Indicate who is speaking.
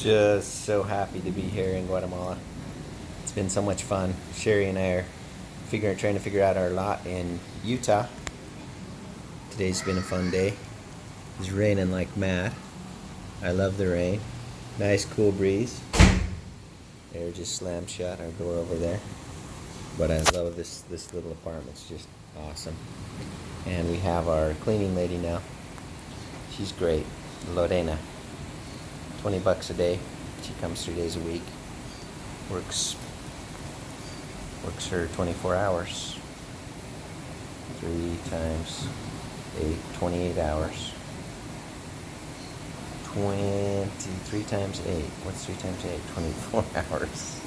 Speaker 1: Just so happy to be here in Guatemala. It's been so much fun. Sherry and I are trying to figure out our lot in Utah. Today's been a fun day. It's raining like mad. I love the rain. Nice cool breeze. Air just slammed shut our door over there. But I love this little apartment. It's just awesome. And we have our cleaning lady now. She's great, Lorena. $20 a day. She comes 3 days a week. Works her 24 hours. 3 times 8, 28 hours. 23 times 8. What's 3 times 8? 24 hours.